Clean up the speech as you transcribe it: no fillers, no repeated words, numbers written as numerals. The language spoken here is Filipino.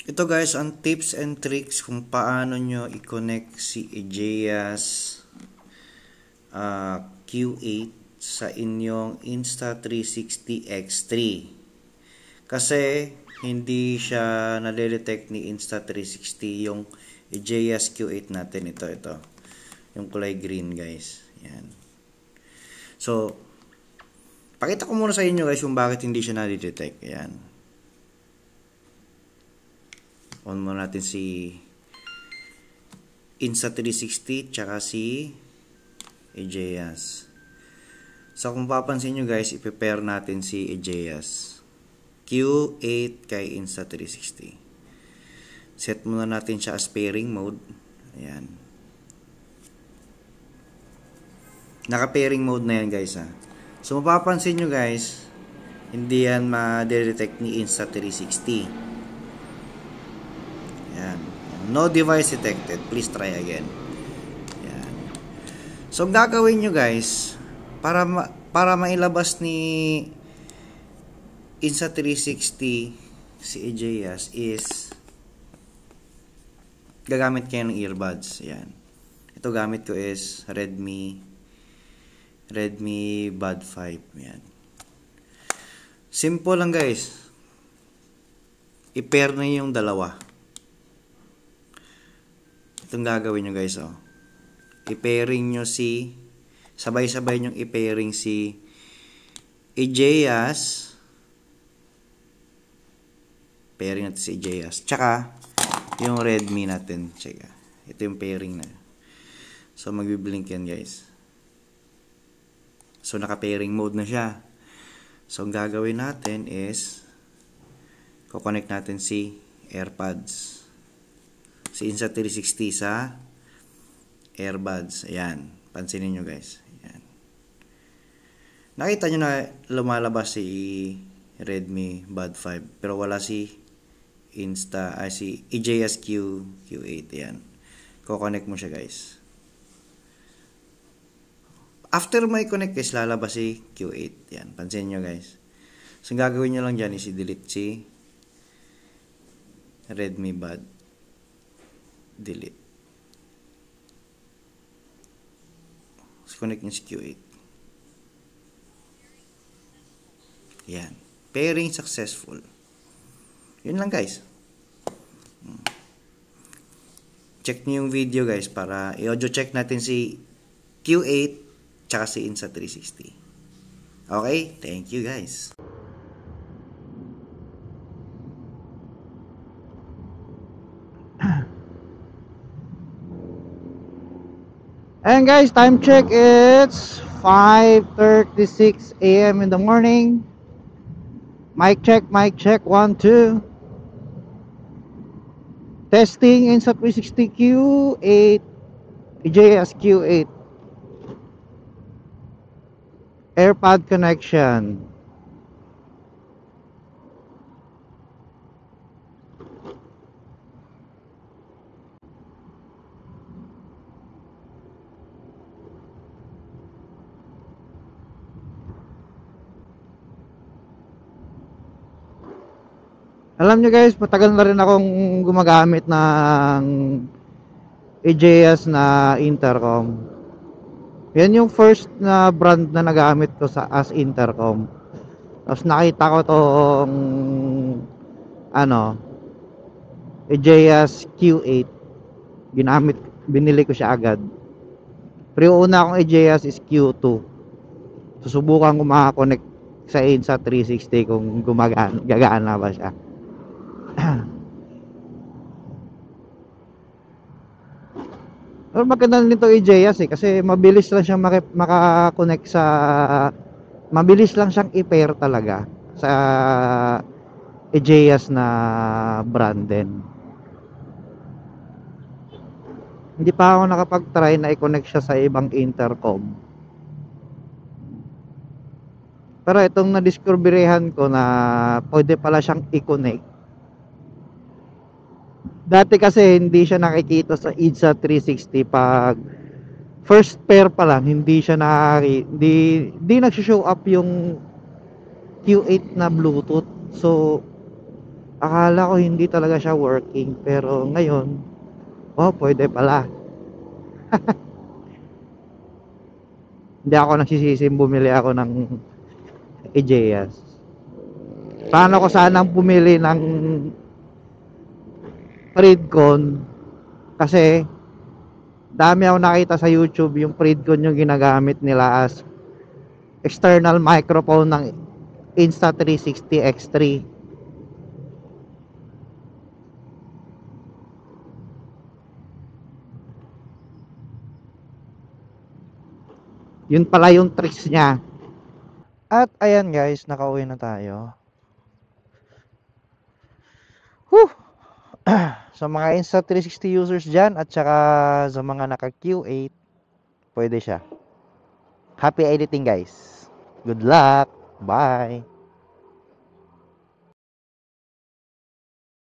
Ito guys, ang tips and tricks kung paano nyo i-connect si Egeas Q8 sa inyong Insta360 X3. Kasi hindi siya nade-detect ni Insta360 yung Egeas Q8 natin. Ito. Yung kulay green guys. Yan. So, pakita ko muna sa inyo guys yung bakit hindi siya nade-detect. Yan. On muna natin si Insta360 tsaka si Egeas. So kung papansin nyo guys, i-prepare natin si Egeas Q8 kay Insta360. Set muna natin siya as pairing mode. Ayan. Naka-pairing mode na yan guys ha. So mapapansin nyo guys, hindi yan ma-detect ni Insta360. Yan. No device detected. Please try again. Yan. So, gagawin nyo guys, para mailabas ni Insta360 si Egeas is gagamit kayo ng earbuds. Yan. Ito gamit ko is Redmi Bud 5. Yan. Simple lang guys. I-pair na yung dalawa. Itong gagawin nyo guys, oh. I-pairing nyo sabay-sabay nyo i-pairing si Egeas. Pairing natin si Egeas. Tsaka, yung Redmi natin. Tsaka, ito yung pairing na. So, magbiblink yan guys. So, naka-pairing mode na siya. So, ang gagawin natin is kukonect natin si AirPods. Si Insta360 sa earbuds. Ayan. Pansinin nyo guys. Ayan. Nakita nyo na lumalabas si Redmi Bud 5. Pero wala si si Egeas Q8. Ayan. Ko-connect mo siya guys. After may connect guys, lalabas si Q8. Ayan. Pansinin nyo guys. So, ang gagawin nyo lang dyan is i-delete si Redmi Bud. Delete. So, connect yung Q8. Yan. Pairing successful. Yun lang guys. Check niyo yung video guys para i-audio check natin si Q8 tsaka si Insta360. Okay? Thank you guys. And guys, time check, it's 5:36 a.m. in the morning. Mic check, 1, 2. Testing Insta360 Q8, Egeas Q8. AirPod connection. Alam nyo guys, matagal na rin akong gumagamit ng Egeas na intercom. Yan yung first na brand na nagamit ko as intercom. Tapos nakita ko tong Egeas Q8. Binili ko siya agad. Pero yung una kong Egeas is Q2. Susubukan ko makakonect sa Insta360 kung gagana ba siya. Pero maganda nito Egeas kasi mabilis lang siyang makakonect sa, mabilis lang siyang i-pair talaga sa Egeas na brand din. Hindi pa ako nakapag-try na i-connect siya sa ibang intercom. Pero itong na-discoveryhan ko na pwede pala siyang i-connect. Dati kasi hindi siya nakikita sa Insta360 pag first pair pa lang, hindi siya hindi nag-show up yung Q8 na Bluetooth. So Akala ko hindi talaga siya working, pero ngayon, oh, pwede pala. Hindi ako nagsisisi, bumili ako ng EJS. Paano ko sanang pumili ng Freedcon, kasi dami ako nakita sa YouTube yung Freedcon yung ginagamit nila as external microphone ng Insta360 X3. Yun pala yung tricks niya. At ayan guys, nakauwi na tayo. Whew! Sa mga Insta360 users dyan at saka sa mga naka Q8, pwede siya. Happy editing guys. Good luck. Bye.